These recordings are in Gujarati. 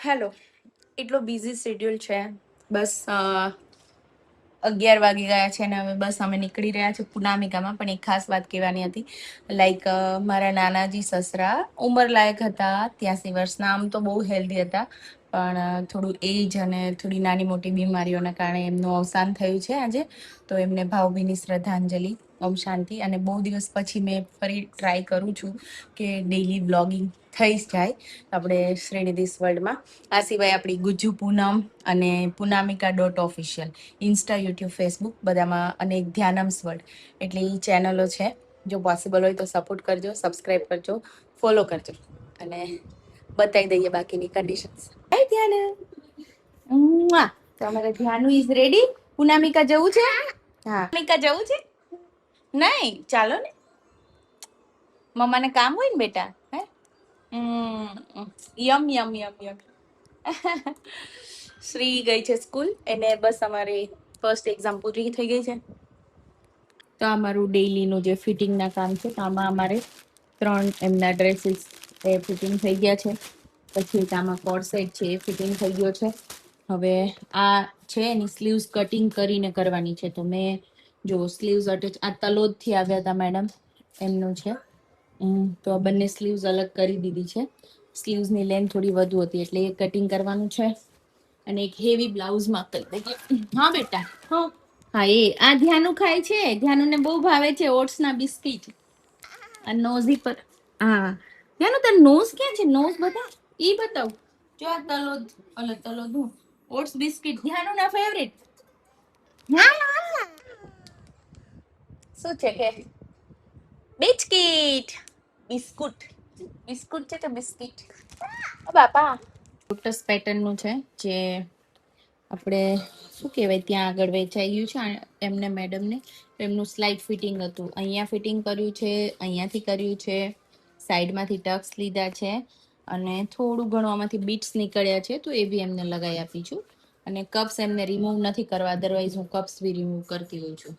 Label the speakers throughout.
Speaker 1: હેલો. એટલો બિઝી શેડ્યુલ છે. બસ 11 વાગી ગયા છે ને હવે બસ અમે નીકળી રહ્યા છે પુનામિકામાં. પણ એક ખાસ વાત કહેવાની હતી. લાઈક મારા નાનાજી સસરા ઉંમરલાયક હતા, 83 વર્ષના. આમ તો બહુ હેલ્ધી હતા, પણ થોડું એજ અને થોડી નાની મોટી બીમારીઓના કારણે એમનું અવસાન થયું છે આજે. તો એમને ભાવભીની શ્રદ્ધાંજલિ, ઓમ શાંતિ. અને બહુ દિવસ પછી મેં ફરી ટ્રાય કરું છું કે ડેઈલી બ્લોગિંગ થઈ જ જાય આપણે શ્રીનિધિસ વર્લ્ડમાં. આ સિવાય આપણી ગુજ્જુ પૂનમ અને punamika.official ઇન્સ્ટા, યુટ્યુબ, ફેસબુક બધામાં, અને એક ધ્યાનમ્સ વર્લ્ડ, એટલે એ ચેનલો છે. જો પોસિબલ હોય તો સપોર્ટ કરજો, સબસ્ક્રાઈબ કરજો, ફોલો કરજો, અને બતાવી દઈએ બાકીની કન્ડિશન્સ. હાય ધ્યાન. તો અમારે ધ્યાનુ ઇઝ રેડી. પુનામિકા જવું છે? હા, પુનામિકા જવું છે? નહીં, ચાલો ને. મમ્માને કામ હોય ને બેટા. હે યમ યમ યમ યમ. શ્રી ગઈ છે સ્કૂલ, એને બસ અમારી ફર્સ્ટ એક્ઝામ પૂરી થઈ ગઈ છે. તો અમારું ડેઈલીનું જે ફિટિંગના કામ છે, તો આમાં અમારે 3 એમના ડ્રેસીસ એ ફિટિંગ થઈ ગયા છે. પછી એક આમાં કોર્સેટ છે એ ફિટિંગ થઈ ગયો છે. હવે આ છે એની સ્લીવ્સ કટિંગ કરીને કરવાની છે. તો મેં જો સ્લીવ્સ અટેચ આ તલોદથી આવ્યા હતા મેડમ, એમનું છે. તો આ બંને સ્લીવ્સ અલગ કરી દીધી છે. સ્લીવ્સની લેન્થ થોડી વધુ હતી એટલે એ કટિંગ કરવાનું છે. અને એક હેવી બ્લાઉઝમાં કરી દઈએ. હા બેટા, હા આ ધ્યાનુ ખાય છે. ધ્યાનુને બહુ ભાવે છે ઓટ્સના બિસ્કિટ. આ નોઝી પર, હા ધ્યાનુ તાર નોઝ ક્યાં છે? નોઝ બતા, ઈ બતાવ. જો આ તલોદ, તલોદ હું ઓટ્સ બિસ્કિટ ધ્યાનુના ફેવરિટ. શું છે કે બિસ્કિટ, બિસ્કુટ, બિસ્કુટ છે કે બિસ્કિટ? ઓ બાપા. લોટસ પેટર્નનું છે, જે આપણે શું કહેવાય ત્યાં આગળ વેચાઈ ગયું છે એમને મેડમને. એમનું સ્લાઇડ ફિટિંગ હતું. અહીંયા ફિટિંગ કર્યું છે, અહીંયાથી કર્યું છે, સાઈડમાંથી ટક્સ લીધા છે, અને થોડું ઘણું આમાંથી બીટ્સ નીકળ્યા છે, તો એ બી એમને લગાવી આપી છું. અને કપ્સ એમને રિમૂવ નથી કરવા, અધરવાઇઝ હું કપ્સ બી રિમૂવ કરતી હોઉં છું.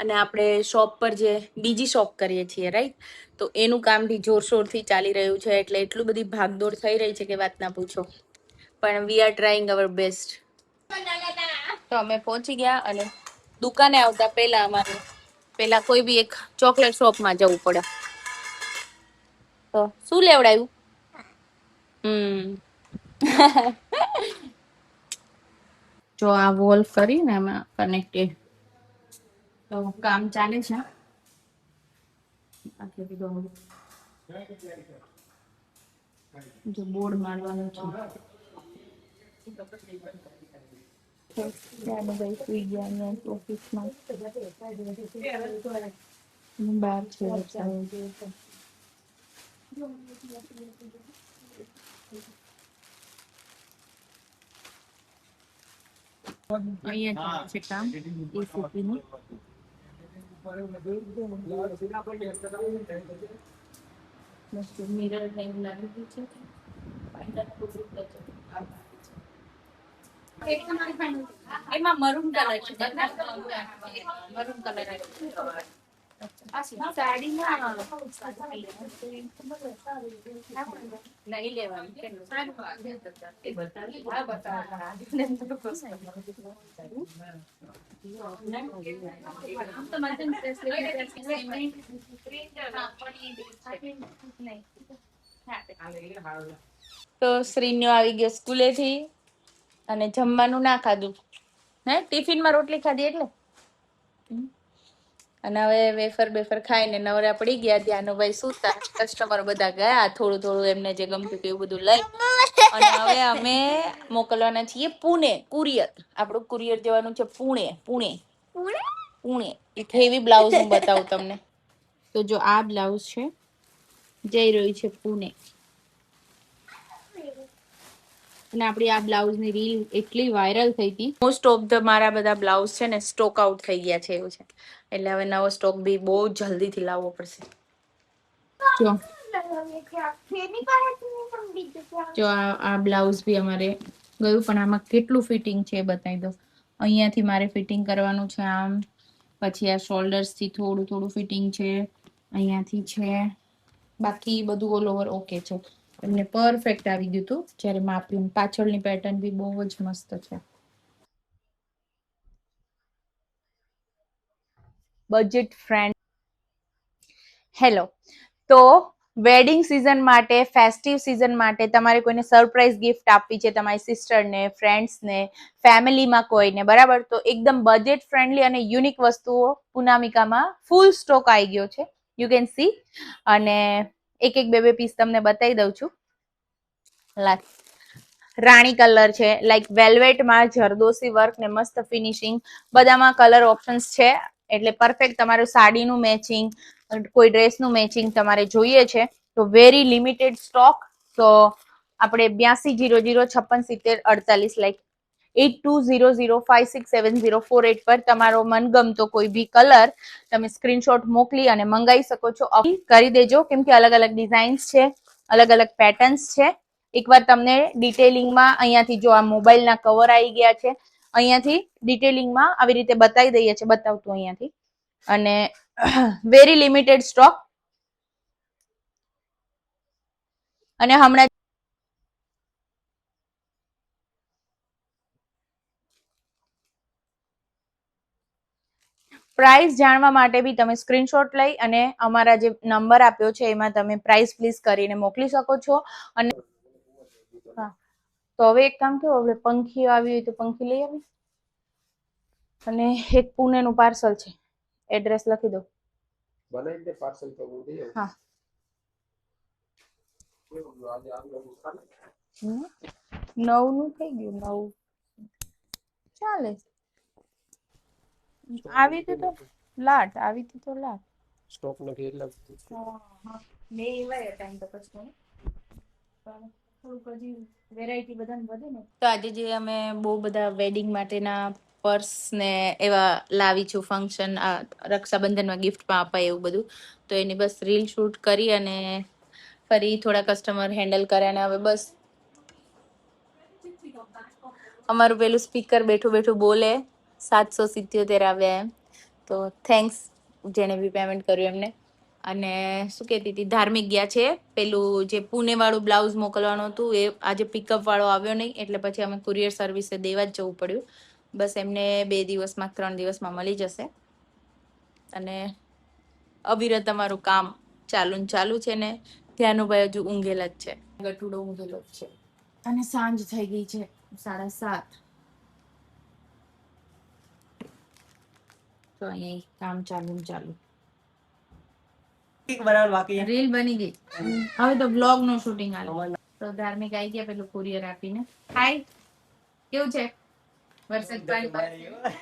Speaker 1: અને આપણે શોપ પર જે બીજી શોપ કરીએ છીએ રાઈટ, તો એનું કામ બી જોરશોરથી ચાલી રહ્યું છે. એટલે એટલું બધી ભાગદોડ થઈ રહી છે કે વાત ના પૂછો. પણ we are trying our best. તો અમે પહોંચી ગયા, અને દુકાને આવતા પહેલા અમારે પેલા કોઈ બી એક ચોકલેટ શોપમાં જવું પડે. તો શું લેવડાયું? જો આ વોલ કરીને એમાં કનેક્ટેડ, તો કામ ચાલે છે. જો બોર્ડ મારવાનું છે. બધા સુઈ ગયા અહીંયા ઓફિસમાં. બહાર છે અહીંયા છે કામ એસીપીનું. મિરર ટાઈમ લાગી છે. એમાં મરૂન કલર છે, મરૂન કલર સાડીમાં નહીં લેવાનું. તો શ્રીન્યો આવી ગયો સ્કૂલેથી, અને જમવાનું ના ખાધું. હે ટિફિનમાં રોટલી ખાધી એટલે. અને હવે વેફર બેફર ખાઈને નવરા પડી ગયા. ધ્યાનુભાઈ સુતા, કસ્ટમર બધા ગયા, થોડું થોડું એમને જે ગમતું હતું એવું બધું લઈ. અને હવે અમે મોકલવાના છીએ પુણે. કુરિયર, આપણું કુરિયર જવાનું છે પુણે. પુણે પુણે એક હેવી બ્લાઉઝ હું બતાવું તમને. તો જો આ બ્લાઉઝ છે, જઈ રહ્યું છે પુણે. અને આપણી આ બ્લાઉઝની રીલ એટલી વાયરલ થઈ હતી. મોસ્ટ ઓફ ધ મારા બધા બ્લાઉઝ છે ને સ્ટોક આઉટ થઈ ગયા છે એવું છે. એટલે હવે નવો સ્ટોક બી બહુ જલ્દીથી લાવવો પડશે. જો આ બ્લાઉઝ બી અમારે ગયું, પણ આમાં કેટલું ફિટિંગ છે એ બતાવી દો. અહીંયાથી મારે ફિટિંગ કરવાનું છે આમ, પછી આ શોલ્ડર્સથી થોડું થોડું ફિટિંગ છે, અહીંયાથી છે, બાકી બધું ઓલ ઓવર ઓકે છે. એમને પરફેક્ટ આવી ગયું હતું જ્યારે માપ્યું. પાછળની પેટર્ન બી બહુ જ મસ્ત છે. Budget friend. હેલો. તો વેડિંગ સિઝન માટે, ફેસ્ટિવ સિઝન માટે તમારે કોઈને સરપ્રાઈઝ ગિફ્ટ આપવી છે, તમારી સિસ્ટરને, ફ્રેન્ડ્સને, ફેમિલીમાં કોઈને, બરાબર, તો એકદમ બજેટ ફ્રેન્ડલી અને યુનિક વસ્તુઓ પુનામિકામાં ફૂલ સ્ટોક આવી ગયો છે. You can see. અને એક એક બે પીસ તમને બતાવી દઉં છું. રાણી કલર છે, લાઈક વેલ્વેટમાં જરદોસી વર્ક ને મસ્ત ફિનિશિંગ, બધામાં કલર ઓપ્શન્સ છે. એટલે પરફેક્ટ તમારું સાડીનું મેચિંગ, કોઈ ડ્રેસનું મેચિંગ તમારે જોઈએ છે તો વેરી લિમિટેડ સ્ટોક. તો આપણે 8200567048 લાઈક 8200567048 પર તમારો મનગમતો કોઈ બી કલર તમે સ્ક્રીનશોટ મોકલી અને મંગાવી શકો છો. કરી દેજો, કેમ કે અલગ અલગ ડિઝાઇન્સ છે, અલગ અલગ પેટર્ન્સ છે. એકવાર તમને ડિટેલિંગમાં અહીંયાથી જો આ મોબાઈલના કવર આવી ગયા છે, અહીંયાથી ડિટેલિંગમાં આવી રીતે બતાવી દઈએ છે, બતાવતું અહીંયાથી. અને વેરી લિમિટેડ સ્ટોક. અને હમણાં પ્રાઇસ જાણવા માટે બી તમે સ્ક્રીનશોટ લઈ અને અમારા જે નંબર આપ્યો છે એમાં તમે પ્રાઇસ પ્લીઝ કરીને મોકલી શકો છો. અને હા, તો હવે એક કામ કરો, હવે પંખી આવી હોય તો પંખી લઈ આવી. અને એક પુણેનું પાર્સલ છે, એડ્રેસ લખી દો. બનાવી દે પાર્સલ તો હું દઈ આવું. હા. 9નું થઈ ગયું, 9 ચાલે. આવી હતી તો લાટ, આવી હતી તો લાટ. સ્ટોક નથી એટલે મે એવાય ટાઈમ તો પછી થોડુંક હજી વેરાયટી બધાને વધે ને. તો આજે જે અમે બહુ બધા વેડિંગ માટેના પર્સ ને એવા લાવી છું, ફંક્શન રક્ષાબંધનમાં ગિફ્ટમાં અપાય એવું બધું. તો એની બસ રીલ શૂટ કરી અને ફરી થોડા કસ્ટમર હેન્ડલ કર્યા ને હવે બસ અમારું પેલું સ્પીકર બેઠું બેઠું બોલે 777 આવ્યા એમ. તો થેન્ક્સ જેને બી પેમેન્ટ કર્યું એમને. અને શું કહેતી હતી, ધાર્મિક ગયા છે, પેલું જે પુણે વાળું બ્લાઉઝ મોકલવાનું હતું એ આજે પિકઅપ વાળો આવ્યો નહીં, એટલે પછી અમે કુરિયર સર્વિસે દેવા જ જવું પડ્યું. બસ એમને 2 દિવસમાં 3 દિવસમાં મળી જશે. અને અવિરત અમારું કામ ચાલુ છે ને ધ્યાનુભાઈ હજુ ઊંઘેલા જ છે, ગટુડો ઊંઘેલો જ છે. અને સાંજ થઈ ગઈ છે 7:30. તો અહીંયા કામ ચાલુ. રીલ બની ગઈ, હવે તો બ્લોગ નું શૂટિંગ હાલે. તો ધાર્મિક આવી ગયા પેલું કુરિયર આપીને. હાય, કેવું છે વરસાદ પાણી?